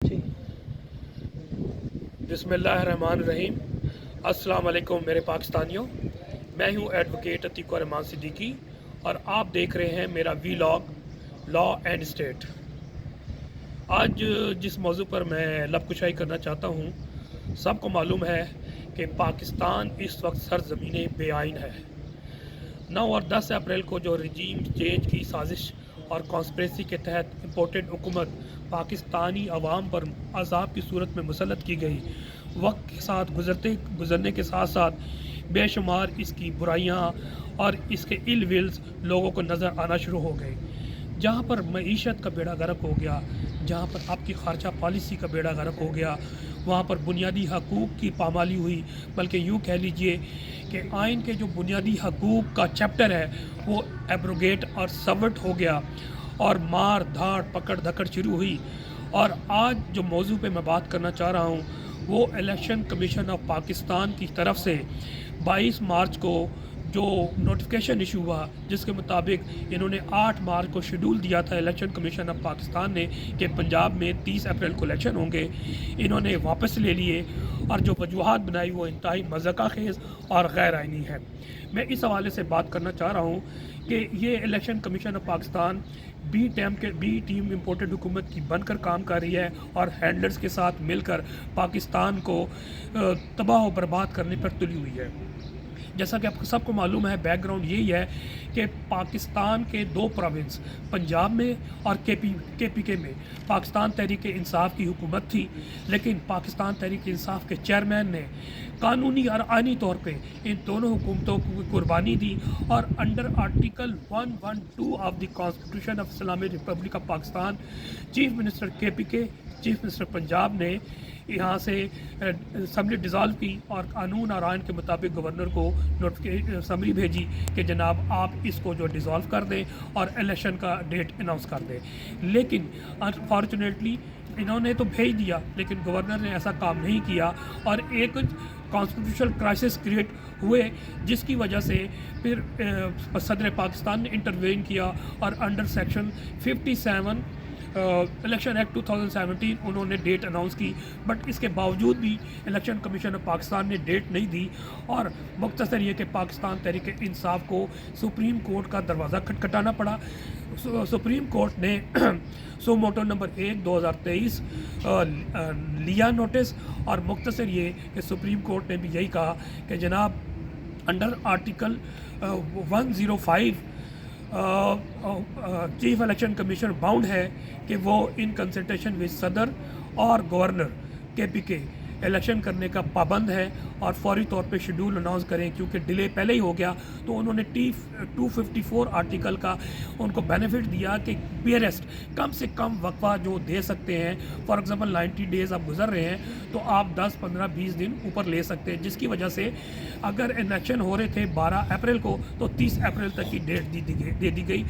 جی बिस्मिल्लाहिर्रहमानिर्रहीम। अस्सलाम वालेकुम मेरे पाकिस्तानियों। मैं हूं एडवोकेट अतीक रहमान सिद्दीकी और आप देख रहे हैं मेरा वीलॉग लॉ एंड स्टेट। आज जिस मौजू पर मैं लबकुशाई करना चाहता हूं, सबको मालूम है कि पाकिस्तान इस वक्त सरज़मीन बेआइन है। 9 और 10 अप्रैल को जो रजीम चेंज की साजिश और कॉन्स्पिरेसी के तहत इम्पोर्टेड हुकूमत पाकिस्तानी अवाम पर अजाब की सूरत में मुसल्लत की गई, वक्त के साथ गुजरने के साथ साथ बेशुमार इसकी बुराइयां और इसके इल विल्स लोगों को नज़र आना शुरू हो गए। जहाँ पर मईशत का बेड़ा गर्क हो गया, जहाँ पर आपकी ख़ारजा पॉलिसी का बेड़ा गर्क हो गया, वहाँ पर बुनियादी हकूक़ की पामाली हुई। बल्कि यूँ कह लीजिए कि आइन के जो बुनियादी हकूक़ का चैप्टर है वो एब्रोगेट और सबवर्ट हो गया और मार धाड़ पकड़ धकड़ शुरू हुई। और आज जो मौजू पे मैं बात करना चाह रहा हूँ वो इलेक्शन कमीशन ऑफ पाकिस्तान की तरफ से 22 मार्च को जो नोटिफिकेशन इशू हुआ, जिसके मुताबिक इन्होंने 8 मार्च को शेड्यूल दिया था इलेक्शन कमीशन ऑफ पाकिस्तान ने कि पंजाब में 30 अप्रैल को इलेक्शन होंगे, इन्होंने वापस ले लिए और जो वजूहात बनाई वो इंतहाई मज़ाक़ खेज़ और गैर आइनी है। मैं इस हवाले से बात करना चाह रहा हूँ कि ये election commission of Pakistan B team imported हुकूमत की बनकर काम कर रही है और हैंडलर्स के साथ मिलकर पाकिस्तान को तबाह व बर्बाद करने पर तुली हुई है। जैसा कि आपको सबको मालूम है, बैकग्राउंड यही है कि पाकिस्तान के 2 प्रोविंस पंजाब में और के पी के में पाकिस्तान तहरीक इंसाफ की हुकूमत थी, लेकिन पाकिस्तान तहरीक इंसाफ के चेयरमैन ने कानूनी और आइनी तौर पे इन दोनों हुकूमतों को कुर्बानी दी और under article 112 of the constitution of Islamic Republic of Pakistan chief minister के, चीफ मिनिस्टर पंजाब ने यहाँ से असम्बली डिज़ोल्व की और कानून और आइन के मुताबिक गवर्नर को नोटिफिकेशन समरी भेजी कि जनाब आप इसको जो डिज़ोल्व कर दें और इलेक्शन का डेट अनाउंस कर दें। लेकिन अनफॉर्चुनेटली इन्होंने तो भेज दिया, लेकिन गवर्नर ने ऐसा काम नहीं किया और एक कॉन्स्टिट्यूशनल क्राइसिस क्रिएट हुए, जिसकी वजह से फिर सदर पाकिस्तान ने इंटरवेन किया और अंडर सेक्शन 57 इलेक्शन एक्ट 2017 उन्होंने डेट अनाउंस की। बट इसके बावजूद भी इलेक्शन कमीशन ऑफ पाकिस्तान ने डेट नहीं दी और मुख्तसर ये कि पाकिस्तान तहरीक इंसाफ को सुप्रीम कोर्ट का दरवाज़ा खटखटाना पड़ा। सुप्रीम कोर्ट ने सो मोटो नंबर 1/2023 लिया नोटिस और मुख्तसर ये कि सुप्रीम कोर्ट ने भी यही कहा कि जनाब under article 105 chief election commission bound है कि वो इन कंसल्टेशन विद सदर और गवर्नर के इलेक्शन करने का पाबंद है और फौरी तौर पे शेड्यूल अनाउंस करें, क्योंकि डिले पहले ही हो गया। तो उन्होंने 254 आर्टिकल का उनको बेनिफिट दिया कि बियरेस्ट कम से कम वक्फा जो दे सकते हैं, फॉर एग्जांपल 90 डेज़ आप गुजर रहे हैं तो आप 10, 15, 20 दिन ऊपर ले सकते हैं, जिसकी वजह से अगर इलेक्शन हो रहे थे 12 अप्रैल को तो 30 अप्रैल तक की डेट दे दी गई।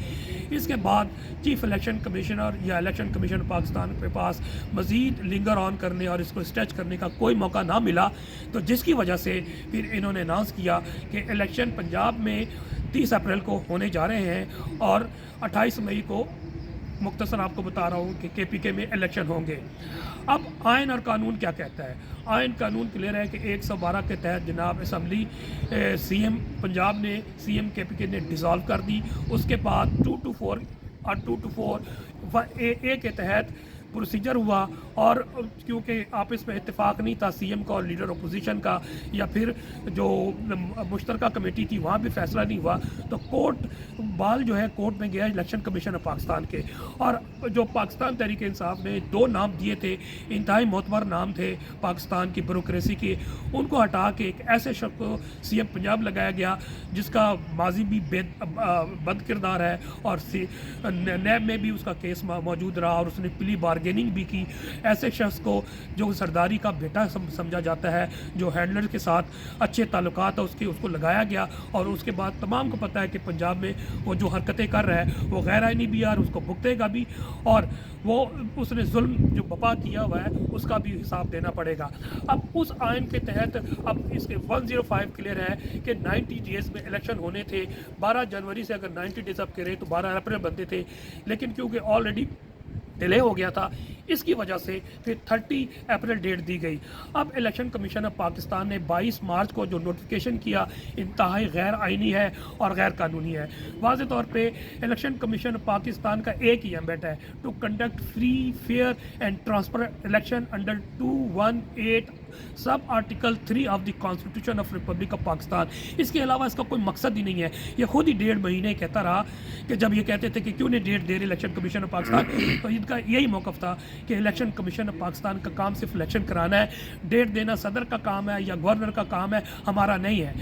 इसके बाद चीफ इलेक्शन कमिश्नर या इलेक्शन कमीशन पाकिस्तान के पास मज़ीद लिंगर ऑन करने और इसको स्ट्रेच करने का कोई मौका ना मिला, तो जिसकी वजह से फिर इन्होंने अनाउंस किया कि इलेक्शन पंजाब में 30 अप्रैल को होने जा रहे हैं और 28 मई को मुख्तसर आपको बता रहा हूँ कि के में इलेक्शन होंगे। अब आइन और कानून क्या कहता है? आइन कानून क्लियर है कि 112 के तहत जनाब असम्बली सीएम पंजाब ने सीएम के ने डिज़ोल्व कर दी। उसके बाद 224 और 224 ए के तहत प्रोसीजर हुआ और क्योंकि आपस में इत्तेफाक नहीं था सीएम का और लीडर अपोजिशन का, या फिर जो मुश्तरका कमेटी थी वहाँ भी फैसला नहीं हुआ, तो बाल जो है कोर्ट में गया इलेक्शन कमीशन ऑफ पाकिस्तान के। और जो पाकिस्तान तहरीक इंसाफ ने 2 नाम दिए थे, इंतहाई मोतबर नाम थे पाकिस्तान की ब्यूरोक्रेसी के, उनको हटा के एक ऐसे शख्स को सीएम पंजाब लगाया गया जिसका माजी भी बद किरदार है और नैब में भी उसका केस मौजूद रहा और उसने प्ली बार्गेनिंग भी की। ऐसे शख्स को जो सरदारी का बेटा समझा जाता है, जो हैंडलर के साथ अच्छे ताल्लुकात है उसको लगाया गया और उसके बाद तमाम को पता है कि पंजाब में वो जो हरकतें कर रहा है वो गैर आइनी भी है और उसको भुगतेगा भी, और वो उसने जुल्म जो बपा किया हुआ है उसका भी हिसाब देना पड़ेगा। अब उस आइन के तहत अब इसके 105 क्लियर है कि 90 डेज़ में इलेक्शन होने थे। 12 जनवरी से अगर 90 डेज़ अब करें तो 12 अप्रैल बनते थे, लेकिन क्योंकि ऑलरेडी डिले हो गया था, इसकी वजह से फिर 30 अप्रैल डेट दी गई। अब इलेक्शन कमीशन ऑफ पाकिस्तान ने 22 मार्च को जो नोटिफिकेशन किया इंतहाई गैर आइनी है और गैर कानूनी है। वाज़े तौर पे इलेक्शन कमीशन ऑफ पाकिस्तान का एक ही एम्बेट है, to conduct free fair and transparent election under 218 sub article 3 of the constitution of republic of Pakistan. इसके अलावा इसका कोई मकसद ही नहीं है। ये खुद ही 1.5 महीने कहता रहा कि जब ये कहते थे कि क्यों नहीं डेट दे रहे इलेक्शन कमीशन ऑफ पाकिस्तान, तो इनका यही मौक़िफ़ था कि इलेक्शन कमीशन ऑफ पाकिस्तान का काम सिर्फ इलेक्शन कराना है, डेट देना सदर का काम है या गवर्नर का काम है, हमारा नहीं है।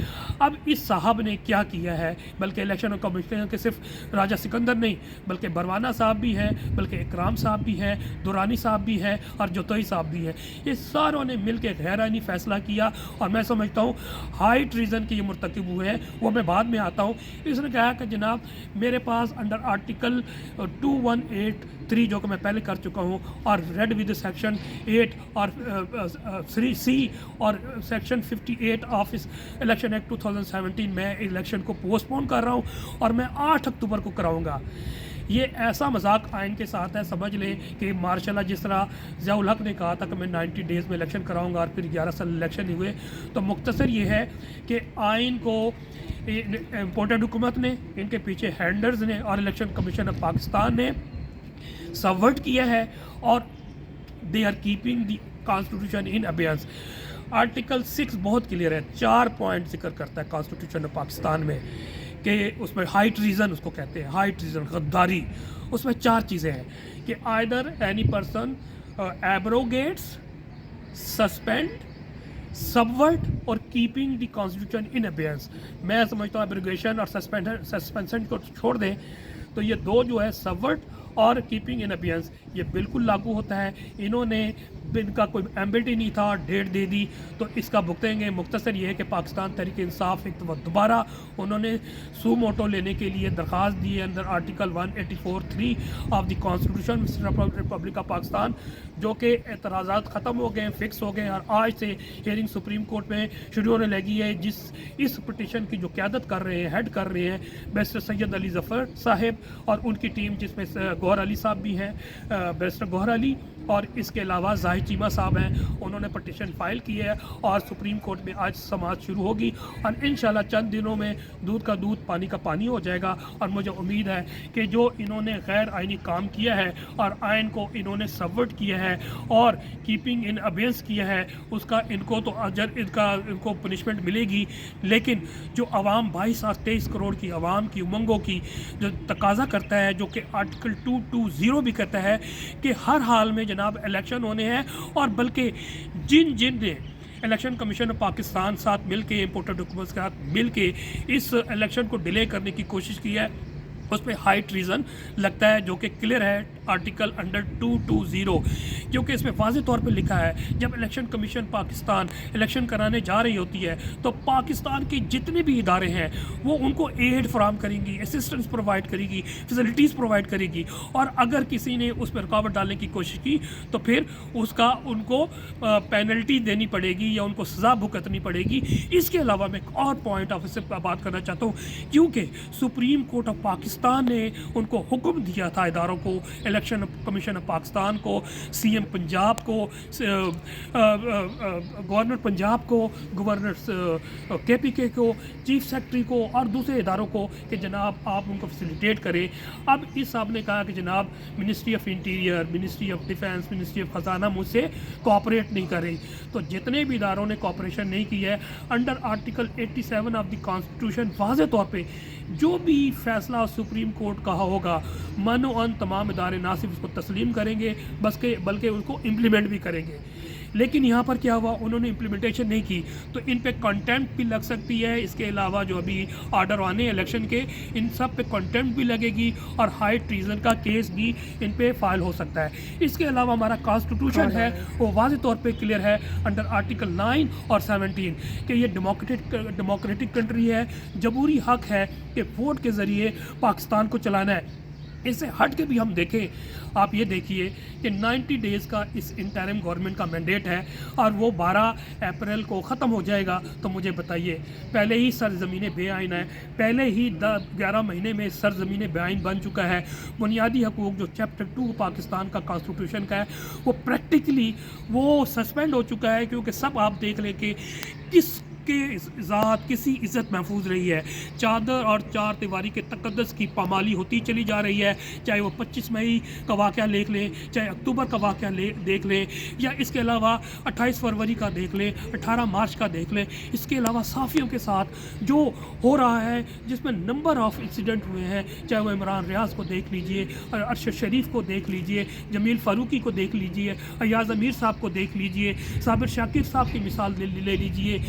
अब इस साहब ने क्या किया है, बल्कि इलेक्शन कमीशन के सिर्फ राजा सिकंदर नहीं बल्कि बरवाना साहब भी हैं, बल्कि इकराम साहब भी हैं, दुरानी साहब भी हैं और जोतोई साहब भी हैं। ये सारों ने मिल के गैर आइनी फैसला किया और मैं समझता हूँ हाई ट्रीजन के ये मुर्तकिब हुए हैं। वो मैं बाद में आता हूँ। इसने कहा कि जनाब मेरे पास अंडर आर्टिकल 2183 जो कि मैं पहले कर चुका हूँ और रेड विद सेक्शन 8 और 3C और सेक्शन 58 ऑफ इस इलेक्शन एक्ट 2017 में इलेक्शन को पोस्टपोन कर रहा हूँ और मैं 8 अक्टूबर को कराऊँगा। ये ऐसा मजाक आइन के साथ है, समझ लें कि मार्शाल्लाह जिस तरह ज़ियाउल हक ने कहा था कि मैं 90 डेज़ में इलेक्शन कराऊंगा और फिर 11 साल इलेक्शन नहीं हुए। तो मुख्तसर ये है कि आइन को इम्पोर्टेड हुकूमत ने, इनके पीछे हैंडर्स ने और इलेक्शन कमीशन ऑफ पाकिस्तान ने सबवर्ट किया है और they are keeping the constitution in abeyance. Article 6 बहुत क्लियर है, 4 पॉइंट जिक्र करता है कॉन्स्टिट्यूशन ऑफ पाकिस्तान में कि उसमें हाई ट्रीजन उसको कहते हैं, हाई ट्रीजन गद्दारी। उसमें 4 चीज़ें हैं कि either any person abrogates, suspend, subvert और keeping the constitution in abeyance. मैं समझता हूँ एब्रोगेशन और सस्पेंशन को छोड़ दें तो ये दो जो है सबवर्ट और कीपिंग इन अबेयंस ये बिल्कुल लागू होता है। इन्होंने इनका कोई एम्बिट ही नहीं था, डेट दे दी तो इसका भुगतेंगे। मुख्तसर ये है कि पाकिस्तान तहरीक इंसाफ एक दोबारा उन्होंने सू मोटो लेने के लिए दरख्वास्त दी है अंदर article 184(3) of the constitution Republic of Pakistan, जो कि एतराज़ात ख़त्म हो गए, फिक्स हो गए और आज से हियरिंग सुप्रीम कोर्ट में शुरू होने लगी है। इस पटिशन की जो क़यादत कर रहे हैं, हेड कर रहे हैं बैरिस्टर सैयद अली ज़फ़र साहिब और उनकी टीम, जिसमें गौहर अली साहब भी हैं, बैरिस्टर गौहर अली और इसके अलावा जाहिद चीमा साहब हैं। उन्होंने पटिशन फाइल की है और सुप्रीम कोर्ट में आज समाअत शुरू होगी और इंशाल्लाह चंद दिनों में दूध का दूध पानी का पानी हो जाएगा। और मुझे उम्मीद है कि जो इन्होंने गैर आइनी काम किया है और आइन को इन्होंने सबवर्ट किया है और कीपिंग इन अबेयंस किया है, उसका इनको तो अजर इनको पनिशमेंट मिलेगी। लेकिन जो आवाम 22 और 23 करोड़ की आवाम की उमंगों की जो तकाजा करता है, जो कि आर्टिकल 220 भी कहता है कि हर हाल में जनाब इलेक्शन होने हैं, और बल्कि जिन ने इलेक्शन कमीशन ऑफ पाकिस्तान साथ मिल के इम्पोर्टेड डॉक्यूमेंट्स के साथ मिल के इस इलेक्शन को डिले करने की कोशिश की है उस पर हाई ट्रीजन लगता है, जो कि क्लियर है आर्टिकल अंडर 220, क्योंकि इसमें वाज़े तौर पर लिखा है जब इलेक्शन कमीशन पाकिस्तान इलेक्शन कराने जा रही होती है तो पाकिस्तान के जितने भी इदारे हैं वो उनको एड फराम करेंगी, असिस्टेंस प्रोवाइड करेगी, फैसिलिटीज़ प्रोवाइड करेगी, और अगर किसी ने उस पर रुकावट डालने की कोशिश की तो फिर उनको पेनल्टी देनी पड़ेगी या उनको सज़ा भुगतनी पड़ेगी। इसके अलावा मैं एक और पॉइंट ऑफ से बात करना चाहता हूँ, क्योंकि सुप्रीम कोर्ट ऑफ पाकिस्तान ने उनको हुक्म दिया था इदारों को, इलेक्शन कमीशन ऑफ पाकिस्तान को, सीएम पंजाब को, गवर्नर पंजाब को, गवर्नर केपीके को, चीफ सेक्रेटरी को और दूसरे इदारों को कि जनाब आप उनको फैसिलिटेट करें। अब इस साहब ने कहा कि जनाब ministry of interior, ministry of defence, ministry of ख़जाना मुझसे कोऑपरेट नहीं कर रही। तो जितने भी इदारों ने कोऑपरेशन नहीं की है under article 87 of the constitution वाज़े तौर पे जो भी फैसला सुप्रीम कोर्ट का होगा मनो अन तमाम इदारे ना सिर्फ उसको तस्लीम करेंगे बल्कि उसको इम्प्लीमेंट भी करेंगे। लेकिन यहाँ पर क्या हुआ, उन्होंने इम्प्लीमेंटेशन नहीं की तो इन पे कंटेम्प्ट भी लग सकती है। इसके अलावा जो अभी आर्डर आने इलेक्शन के, इन सब पे कंटेम्प्ट भी लगेगी और हाई ट्रीजन का केस भी इन पे फाइल हो सकता है। इसके अलावा हमारा कॉन्स्टिट्यूशन है वो वाज़े तौर पे क्लियर है अंडर आर्टिकल 9 और 17 कि ये डेमोक्रेटिक कंट्री है, जमहूरी हक है कि वोट के ज़रिए पाकिस्तान को चलाना है। इससे हट के भी हम देखें, आप ये देखिए कि 90 डेज़ का इस इंटरिम गवर्नमेंट का मैंडेट है और वो 12 अप्रैल को ख़त्म हो जाएगा। तो मुझे बताइए, पहले ही सरज़मीन बेआइन है, पहले ही 11 महीने में सरज़मीन बेआइन बन चुका है। बुनियादी हकूक़ जो चैप्टर 2 पाकिस्तान का कॉन्स्टिट्यूशन का है, वो प्रैक्टिकली वो सस्पेंड हो चुका है, क्योंकि सब आप देख लें कि किस के ज़ात किसी इज़्ज़त महफूज रही है। चादर और चार दीवारी के तक़द्दुस की पामाली होती चली जा रही है, चाहे वो 25 मई का वाक़या देख लें, चाहे अक्टूबर का वाक़या देख लें, या इसके अलावा 28 फरवरी का देख लें, 18 मार्च का देख लें। इसके अलावा साफ़ियों के साथ जो हो रहा है, जिसमें नंबर ऑफ़ इंसिडेंट हुए हैं, चाहे वो इमरान रियाज़ को देख लीजिए, अरशद शरीफ को देख लीजिए, जमील फ़ारूकी को देख लीजिए, अयाज़ अमीर साहब को देख लीजिए, साबिर शाकिर साहब की मिसाल ले लीजिए,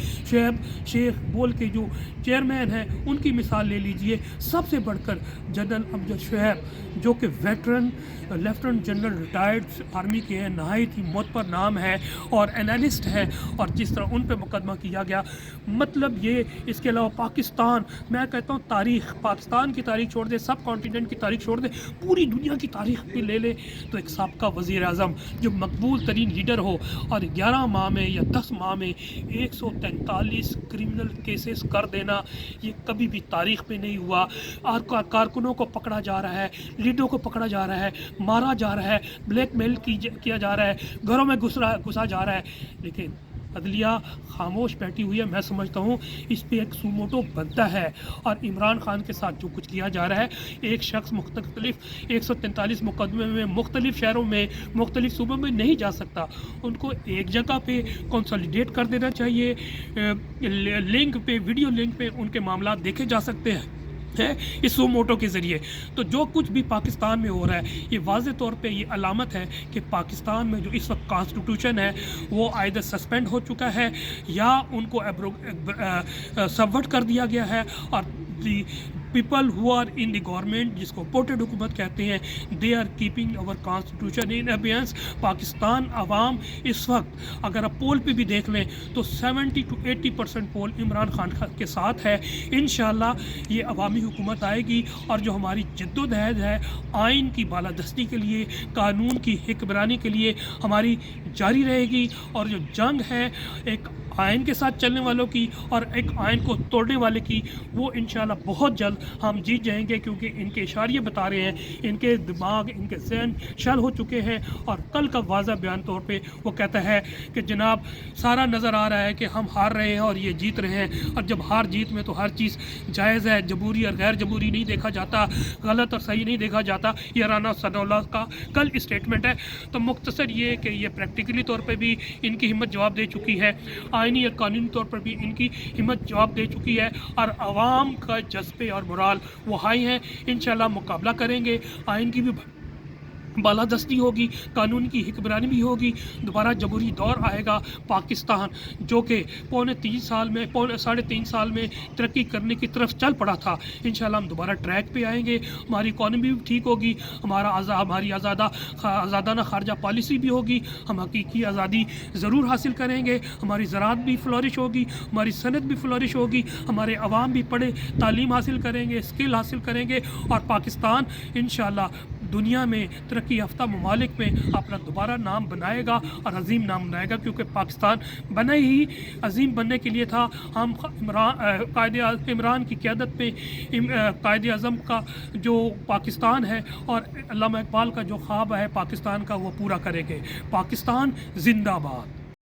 शेख बोल के जो चेयरमैन हैं उनकी मिसाल ले लीजिए। सबसे बढ़कर जनरल अमजद शुएब, जो कि veteran lieutenant general retired army के हैं, नहायत ही मोतबर नाम है और एनालिस्ट है, और जिस तरह उन पे मुकदमा किया गया, मतलब ये। इसके अलावा पाकिस्तान, मैं कहता हूँ तारीख़, पाकिस्तान की तारीख़ छोड़ दे, सब कॉन्टिनेंट की तारीख़ छोड़ दे, पूरी दुनिया की तारीख़ भी ले ले, तो एक साबका वज़ीर आज़म जो मकबूल तरीन लीडर हो और 11 माह में या 10 माह में 143 क्रिमिनल केसेस कर देना, ये कभी भी तारीख़ में नहीं हुआ। कारकुनों को पकड़ा जा रहा है, लीडरों को पकड़ा जा रहा है, मारा जा रहा है, ब्लैकमेल किया जा रहा है, घरों में घुसा जा रहा है, लेकिन अदलिया खामोश बैठी हुई है। मैं समझता हूँ इस पे एक सुमोटो बनता है। और इमरान खान के साथ जो कुछ किया जा रहा है, एक शख्स मुख्तलिफ 143 मुकदमे में मुख्तलिफ शहरों में, मुख्तलिफ सूबों में नहीं जा सकता, उनको एक जगह पे कंसोलिडेट कर देना चाहिए। लिंक पे, वीडियो लिंक पे उनके मामला देखे जा सकते हैं इस सुमोटो के ज़रिए। तो जो कुछ भी पाकिस्तान में हो रहा है, ये वाज़े तौर पे ये अलामत है कि पाकिस्तान में जो इस वक्त कॉन्स्टिट्यूशन है वो आइदर सस्पेंड हो चुका है या उनको सबवर्ट कर दिया गया है, और the people who are in the government, जिसको पोर्टेड हुकूमत कहते हैं, they are keeping our constitution in abeyance. Pakistan अवाम इस वक्त अगर आप पोल पे भी देख लें तो 70 to 80% पोल इमरान खान के साथ है। इंशाल्लाह ये अवामी हुकूमत आएगी, और जो हमारी जद्दोजहद है आइन की बालादस्ती के लिए, कानून की हिक्मरानी के लिए हमारी जारी रहेगी, और जो जंग है एक आइन के साथ चलने वालों की और एक आइन को तोड़ने वाले की, वो इंशाल्लाह बहुत जल्द हम जीत जाएंगे, क्योंकि इनके इशारे बता रहे हैं, इनके दिमाग, इनके ज़हन शल हो चुके हैं। और कल का वाज़ा बयान तौर पे वो कहता है कि जनाब सारा नज़र आ रहा है कि हम हार रहे हैं और ये जीत रहे हैं, और जब हार जीत में तो हर चीज़ जायज़ है, जबूरी और गैर जबूरी नहीं देखा जाता, गलत और सही नहीं देखा जाता। ये राना सनाउल्लाह का कल स्टेटमेंट है। तो मुख्तसर ये कि ये प्रैक्टिकली तौर पर भी इनकी हिम्मत जवाब दे चुकी है, आइनी और कानूनी तौर पर भी इनकी हिम्मत जवाब दे चुकी है, और आवाम का जज्बे और मोराल वो हाई है। इंशाल्लाह मुकाबला करेंगे, आइन की भी बालादस्ती होगी, कानून की हिक्मरानी भी होगी, दोबारा जमहूरी दौर आएगा। पाकिस्तान जो कि पौने 3.5 साल में तरक्की करने की तरफ चल पड़ा था, इंशाल्लाह हम दोबारा ट्रैक पे आएंगे, हमारी इकॉनमी भी ठीक होगी, हमारी आज़ादाना खारजा पॉलिसी भी होगी, हम हकीकी आज़ादी ज़रूर हासिल करेंगे, हमारी ज़राअत भी फ्लोरिश होगी, हमारी सनत भी फ्लोरिश होगी, हमारे अवाम भी पढ़े तालीम हासिल करेंगे, स्किल हासिल करेंगे, और पाकिस्तान इंशाल्लाह दुनिया में तरक्की याफ्ता ममालिक में अपना दोबारा नाम बनाएगा और अजीम नाम बनाएगा, क्योंकि पाकिस्तान बना ही अजीम बनने के लिए था। हम इमरान की क़यादत में कायद आज़म का जो पाकिस्तान है और अल्लामा इकबाल का जो ख्वाब है पाकिस्तान का, वो पूरा करेंगे। पाकिस्तान जिंदाबाद।